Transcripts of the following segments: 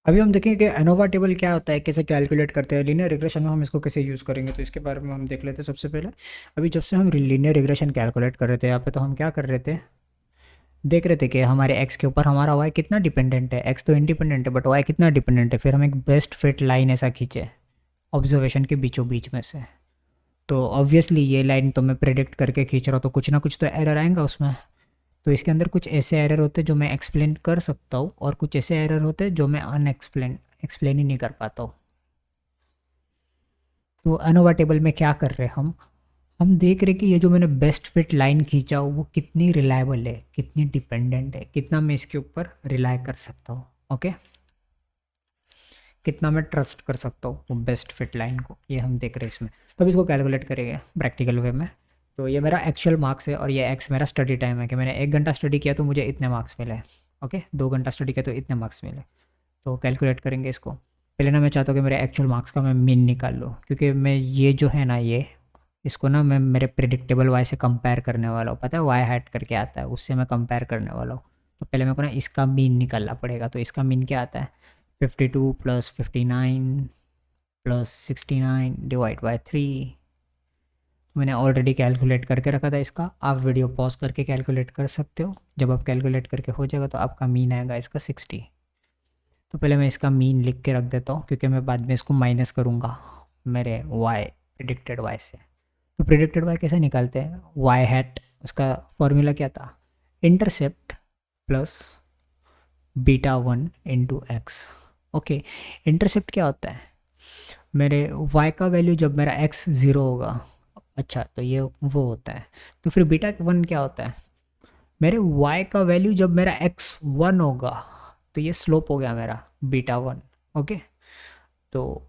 अभी हम देखेंगे कि एनोवा टेबल क्या होता है, कैसे कैलकुलेट करते हैं, लीनियर रिग्रेशन में हम इसको कैसे यूज़ करेंगे, तो इसके बारे में हम देख लेते हैं सबसे पहले। अभी जब से हम लीनियर रिग्रेशन कैलकुलेट कर रहे थे यहाँ पे, तो हम क्या कर रहे थे, देख रहे थे कि हमारे एक्स के ऊपर हमारा वाई कितना डिपेंडेंट है। एक्स तो इंडिपेंडेंट है बट वाई कितना डिपेंडेंट है। फिर हम एक बेस्ट फिट लाइन ऐसा खींचे ऑब्जर्वेशन के बीचों बीच में से। तो ऑब्वियसली ये लाइन तो मैं प्रेडिक्ट करके खींच रहा हूँ, तो कुछ ना कुछ तो एरर आएगा उसमें। तो इसके अंदर कुछ ऐसे एरर होते हैं जो मैं एक्सप्लेन कर सकता हूँ, और कुछ ऐसे एरर होते हैं जो मैं एक्सप्लेन ही नहीं कर पाता हूँ। तो अनोवा टेबल में क्या कर रहे हैं हम देख रहे कि ये जो मैंने बेस्ट फिट लाइन खींचा हो वो कितनी रिलायबल है, कितनी डिपेंडेंट है, कितना मैं इसके ऊपर रिलाय कर सकता हूँ। ओके, कितना मैं ट्रस्ट कर सकता हूँ वो बेस्ट फिट लाइन को, ये हम देख रहे हैं इसमें। तो अब इसको कैलकुलेट करेंगे प्रैक्टिकल वे में। तो ये मेरा एक्चुअल मार्क्स है और ये एक्स मेरा स्टडी टाइम है कि मैंने 1 घंटा स्टडी किया तो मुझे इतने मार्क्स मिले। ओके, 2 घंटा स्टडी किया तो इतने मार्क्स मिले। तो कैलकुलेट करेंगे इसको। पहले ना मैं चाहता हूँ कि मेरे एक्चुअल मार्क्स का मैं मीन निकाल लूँ, क्योंकि मैं ये जो है ना, ये इसको ना मैं मेरे प्रिडिक्टेबल वाई से कंपेयर करने वाला हूँ। पता है वाई हैट करके आता है, उससे मैं कंपेयर करने वाला हूँ। तो पहले मेरे को ना इसका मीन निकालना पड़ेगा। तो इसका मीन क्या आता है, 52 प्लस 59 प्लस 69 डिवाइड बाई 3। मैंने ऑलरेडी कैलकुलेट करके रखा था इसका, आप वीडियो पॉज करके कैलकुलेट कर सकते हो। जब आप कैलकुलेट करके हो जाएगा तो आपका मीन आएगा इसका 60। तो पहले मैं इसका मीन लिख के रख देता हूँ, क्योंकि मैं बाद में इसको माइनस करूँगा मेरे वाई, प्रिडिक्टेड वाई से। तो प्रिडिक्टेड वाई कैसे निकालते हैं, वाई हैट, उसका फॉर्मूला क्या था, intercept plus beta 1 into x. Okay, intercept क्या होता है, मेरे y का वैल्यू जब मेरा x 0 होगा, अच्छा तो ये वो होता है। तो फिर बीटा 1 क्या होता है, मेरे y का वैल्यू जब मेरा x 1 होगा, तो ये स्लोप हो गया मेरा बीटा 1। ओके, तो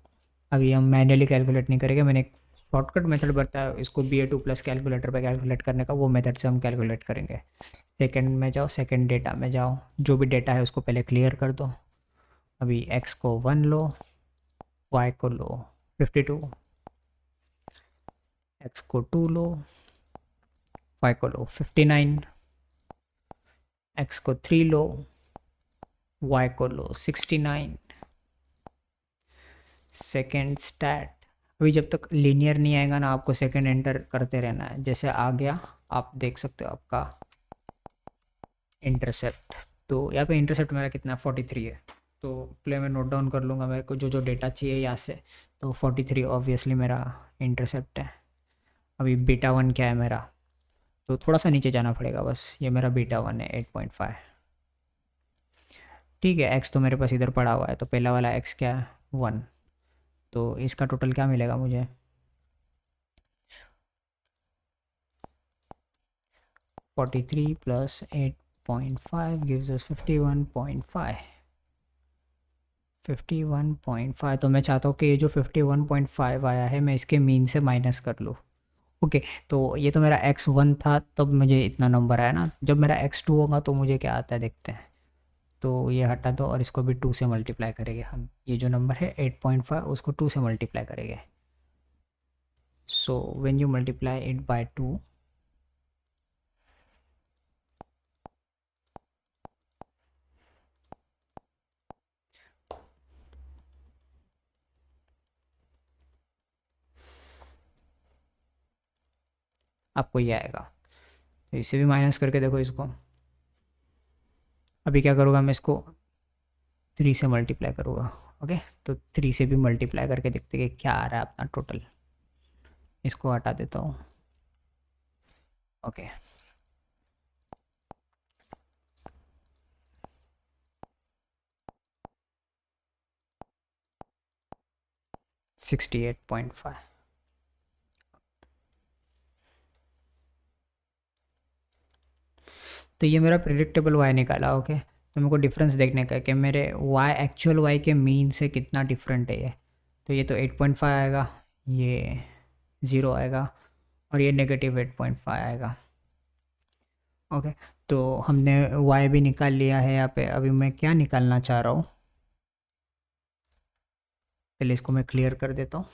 अभी हम मैन्युअली कैलकुलेट नहीं करेंगे, मैंने एक शॉर्टकट मेथड बताया इसको BA2 प्लस कैलकुलेटर पे कैलकुलेट करने का, वो मेथड से हम कैलकुलेट करेंगे। सेकंड में जाओ, सेकंड डेटा में जाओ, जो भी डेटा है उसको पहले क्लियर कर दो। अभी x को 1 लो, y को लो 52, x को 2 लो, y को लो 59, x को 3 लो, y को लो 69। सेकेंड स्टैट, अभी जब तक लीनियर नहीं आएगा ना, आपको सेकेंड एंटर करते रहना है। जैसे आ गया, आप देख सकते हो आपका इंटरसेप्ट। तो यहाँ पे इंटरसेप्ट मेरा कितना 43 है। तो पहले मैं नोट डाउन कर लूँगा मेरे को जो जो डेटा चाहिए यहाँ से। तो 43 ऑब्वियसली मेरा इंटरसेप्ट है। अभी बीटा 1 क्या है मेरा, तो थोड़ा सा नीचे जाना पड़ेगा बस, ये मेरा बीटा 1 है 8.5। ठीक है, एक्स तो मेरे पास इधर पड़ा हुआ है, तो पहला वाला एक्स क्या है 1। तो इसका टोटल क्या मिलेगा मुझे, 43 प्लस 8.5 गिव्स अस 51.5। 51.5, तो मैं चाहता हूँ कि ये जो 51.5 आया है मैं इसके मीन से माइनस कर लूँ। ओके, तो ये तो मेरा x1 था तब मुझे इतना नंबर आया ना, जब मेरा x2 होगा तो मुझे क्या आता है देखते हैं। तो ये हटा दो और इसको भी 2 से मल्टीप्लाई करेंगे हम। ये जो नंबर है 8.5 उसको 2 से मल्टीप्लाई करेंगे। So when you multiply it by 2, आपको ये आएगा। तो इसे भी माइनस करके देखो इसको। अभी क्या करूँगा मैं, इसको 3 से मल्टीप्लाई करूँगा। ओके, तो 3 से भी मल्टीप्लाई करके देखते कि क्या आ रहा है अपना टोटल। इसको हटा देता हूँ। ओके, 68.5। तो ये मेरा प्रिडिक्टेबल वाई निकाला। ओके, तो मेरे को डिफरेंस देखने का है कि मेरे वाई एक्चुअल वाई के मीन से कितना डिफरेंट है ये। तो ये तो 8.5 आएगा, ये 0 आएगा, और ये नेगेटिव 8.5 आएगा। ओके, तो हमने वाई भी निकाल लिया है यहाँ पे। अभी मैं क्या निकालना चाह रहा हूँ, पहले इसको मैं क्लियर कर देता हूँ।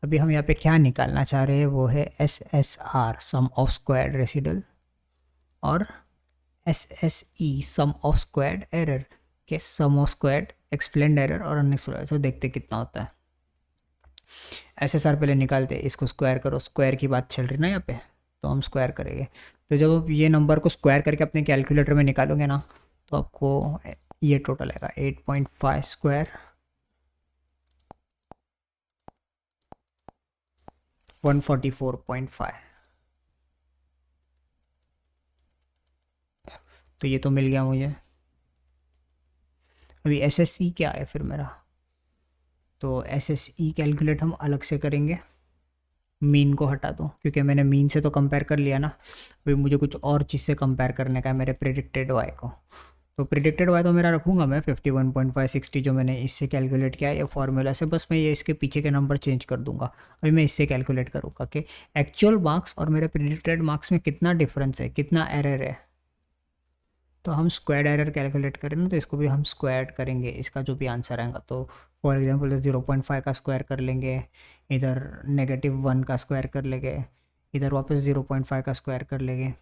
अभी हम यहाँ पे क्या निकालना चाह रहे हैं वो है SSR sum of squared residual, और SSE sum of squared error. कि sum of squared, explained error और अनएक्सप्लेन्ड। तो देखते कितना होता है। एसएसआर पहले निकालते, इसको स्क्वायर करो, स्क्वायर की बात चल रही ना यहाँ पे, तो हम स्क्वायर करेंगे। तो जब आप ये नंबर को स्क्वायर करके अपने कैलकुलेटर में निकालोगे ना, तो आपको ये टोटल आएगा 8.5 स्क्वायर 144.5। तो ये तो मिल गया मुझे। अभी एसएसई क्या है फिर मेरा, तो एसएसई कैलकुलेट हम अलग से करेंगे। मीन को हटा दो, क्योंकि मैंने मीन से तो कंपेयर कर लिया ना, अभी मुझे कुछ और चीज़ से कंपेयर करने का है, मेरे प्रेडिक्टेड वाई को। तो प्रेडिक्टेड वाई तो मेरा रखूँगा मैं 51.560, जो मैंने इससे कैलकुलेट किया है ये फार्मूला से, बस मैं ये इसके पीछे के नंबर चेंज कर दूंगा। अभी मैं इससे कैलकुलेट करूँगा कि एक्चुअल मार्क्स और मेरे प्रेडिक्टेड मार्क्स में कितना डिफरेंस है, कितना एरर है। तो हम स्क्वायर्ड एरर कैलकुलेट करें ना, तो इसको भी हम स्क्वायर्ड करेंगे, इसका जो भी आंसर आएगा। तो फॉर एग्जांपल 0.5 का स्क्वायर कर लेंगे, इधर -1 का स्क्वायर कर लेंगे, इधर वापस 0.5 का स्क्वायर कर लेंगे।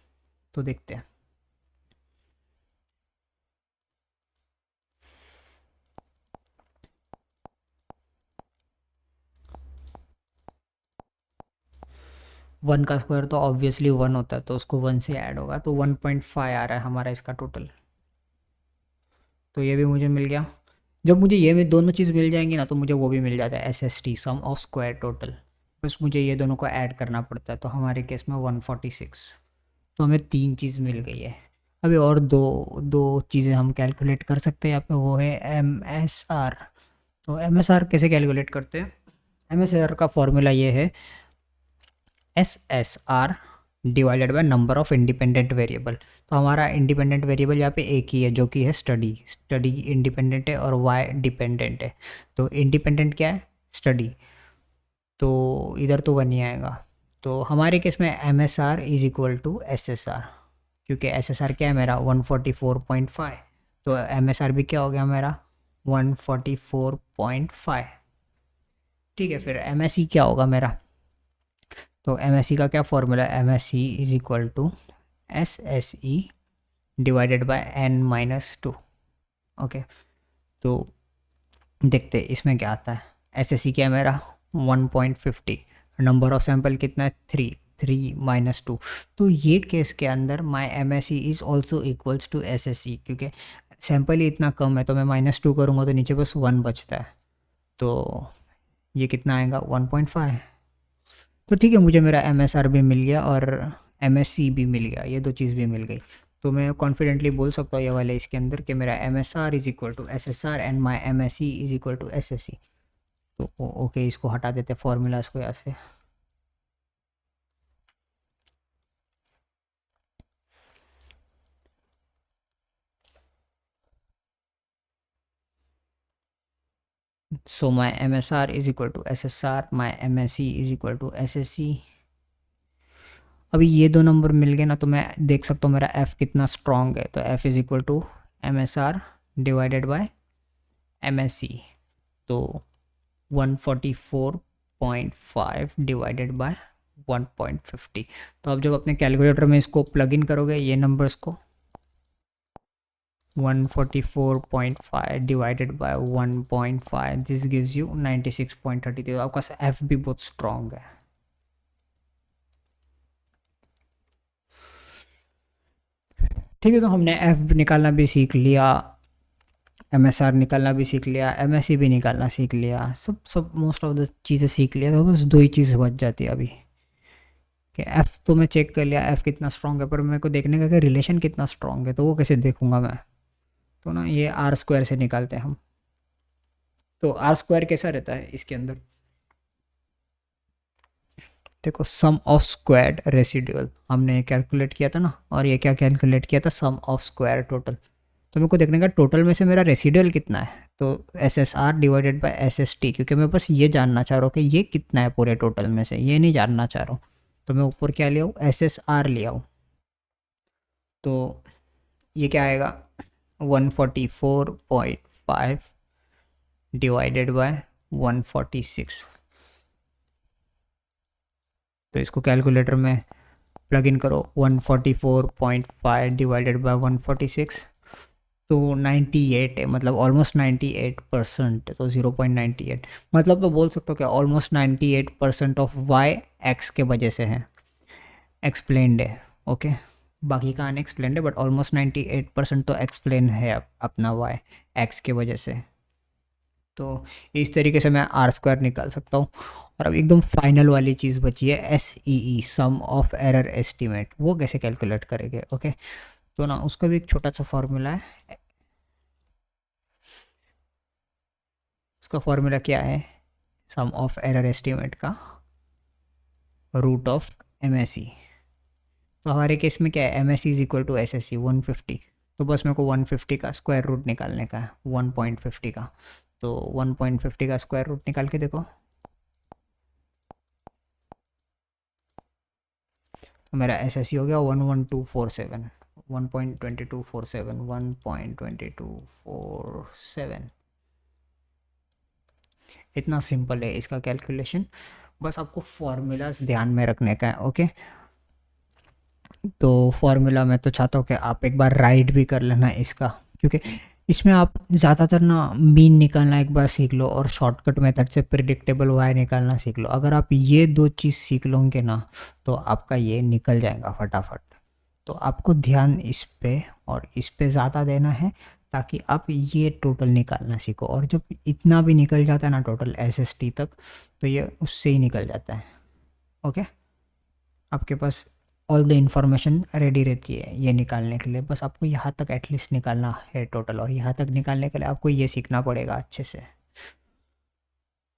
तो देखते हैं। वन का स्क्वायर तो ऑब्वियसली 1 होता है, तो उसको 1 से ऐड होगा, तो 1.5 आ रहा है हमारा इसका टोटल। तो ये भी मुझे मिल गया। जब मुझे ये में दोनों चीज़ मिल जाएंगी ना, तो मुझे वो भी मिल जाता है SST, sum of square total. बस मुझे ये दोनों को ऐड करना पड़ता है, तो हमारे केस में 146। तो हमें 3 चीज़ मिल गई है। अभी और दो दो चीज़ें हम कैलकुलेट कर सकते हैं यहाँ पे, वो है MSR। तो MSR कैसे कैलकुलेट करते हैं? MSR का फॉर्मूला ये है SSR divided by number of independent variable. तो हमारा इंडिपेंडेंट वेरिएबल यहाँ पे एक ही है, जो कि है स्टडी। स्टडी इंडिपेंडेंट है और वाई डिपेंडेंट है। तो इंडिपेंडेंट क्या है? स्टडी। तो इधर तो 1 ही आएगा। तो हमारे केस में MSR is equal to SSR, क्योंकि SSR क्या है मेरा 144.5। तो MSR भी क्या हो गया मेरा 144.5। ठीक है, फिर MSE क्या होगा मेरा? तो MSE का क्या फॉर्मूला है? MSE is equal to SSE divided by n-2। Okay, तो देखते इसमें क्या आता है। SSE क्या है मेरा 1.50, नंबर ऑफ सैंपल कितना है 3 3-2। तो ये केस के अंदर my MSE is also equals to SSE, क्योंकि सैंपल ही इतना कम है, तो मैं -2 करूँगा तो नीचे बस 1 बचता है। तो ये कितना आएगा 1.5। तो ठीक है, मुझे मेरा MSR भी मिल गया और MSE भी मिल गया, ये दो चीज़ भी मिल गई। तो मैं कॉन्फिडेंटली बोल सकता हूँ ये वाले इसके अंदर कि मेरा MSR is equal to SSR and my MSE is equal to SSE। तो ओके, इसको हटा देते फॉर्मूलाज को यहाँ से। So my MSR is equal to SSR, my MSE is equal to SSE। अभी ये दो नंबर मिल गए ना, तो मैं देख सकता हूँ मेरा F कितना स्ट्रॉन्ग है। तो F is equal to MSR divided by MSE। तो 144.5 डिवाइडेड बाय 1.50। तो आप जब अपने कैलकुलेटर में इसको प्लग इन करोगे, ये नंबर्स को 144.5 divided by 1.5, this gives you 96.30। तो आपका F भी बहुत स्ट्रॉन्ग है। ठीक है, तो हमने F निकालना भी सीख लिया, MSR निकालना भी सीख लिया, MSE भी निकालना सीख लिया, सब मोस्ट ऑफ द चीज़ें सीख लिया। तो बस दो ही चीज़ बच जाती है अभी, कि F तो मैं चेक कर लिया F कितना स्ट्रॉन्ग है, पर मेरे को देखने का कि रिलेशन कितना स्ट्रॉन्ग है, तो वो कैसे देखूंगा मैं? तो ना ये R स्क्वायर से निकालते हैं हम। तो R स्क्वायर कैसा रहता है इसके अंदर? देखो, सम ऑफ स्क्वायर्ड रेसिडुअल हमने कैलकुलेट किया था ना, और ये क्या कैलकुलेट किया था? सम ऑफ स्क्वायर टोटल। तो मेरे को देखने का टोटल में से मेरा रेसिडुअल कितना है, तो SSR डिवाइडेड बाय SST, क्योंकि मैं बस ये जानना चाह रहा हूँ कि ये कितना है पूरे टोटल में से, ये नहीं जानना चाह रहा हूँ। तो मैं ऊपर क्या ले आऊँ? SSR ले आऊँ। तो ये क्या आएगा 144.5 डिवाइडेड बाय 146। तो इसको कैलकुलेटर में प्लग इन करो, 144.5 डिवाइडेड बाय 146। तो 98 है, मतलब ऑलमोस्ट 98%, तो 0.98 मतलब तो बोल सकते हो कि ऑलमोस्ट 98% ऑफ वाई एक्स के वजह से है, एक्सप्लेन्ड है। ओके, बाकी का अनएक्सप्लेन्ड है, बट ऑलमोस्ट 98% तो एक्सप्लेन है अपना वाई एक्स के वजह से। तो इस तरीके से मैं आर स्क्वायर निकाल सकता हूँ। और अब एकदम फाइनल वाली चीज़ बची है S E E, sum of error estimate. वो कैसे कैलकुलेट करेंगे? ओके, तो ना उसका भी एक छोटा सा फॉर्मूला है। उसका फॉर्मूला क्या है? सम ऑफ एरर एस्टीमेट का root of M S E. तो हमारे केस में क्या है, M S C is equal to S S C 150। तो बस मेरे को 150 का स्क्वायर रूट निकालने का है, 1.50 का। तो 1.50 का स्क्वायर रूट निकाल के देखो, तो मेरा एस एस सी हो गया 11247, 1.2247, 1.2247। इतना सिंपल है इसका कैलकुलेशन। बस आपको फॉर्मूलाज ध्यान में रखने का है। ओके, तो फॉर्मूला मैं तो चाहता हूँ कि आप एक बार राइट भी कर लेना इसका, क्योंकि इसमें आप ज़्यादातर ना मीन निकालना एक बार सीख लो और शॉर्टकट मेथड से प्रिडिक्टेबल वाई निकालना सीख लो। अगर आप ये दो चीज़ सीख लोगे ना तो आपका ये निकल जाएगा फटाफट। तो आपको ध्यान इस पे और इस पे ज़्यादा देना है ताकि आप ये टोटल निकालना सीखो। और जब इतना भी निकल जाता है ना टोटल एस एस टी तक, तो ये उससे ही निकल जाता है। ओके, आपके पास ऑल द इन्फॉर्मेशन रेडी रहती है ये निकालने के लिए। बस आपको यहाँ तक एटलीस्ट निकालना है टोटल, और यहाँ तक निकालने के लिए आपको ये सीखना पड़ेगा अच्छे से।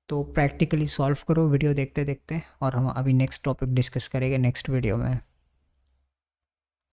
तो प्रैक्टिकली सॉल्व करो वीडियो देखते देखते, और हम अभी नेक्स्ट टॉपिक डिस्कस करेंगे नेक्स्ट वीडियो में।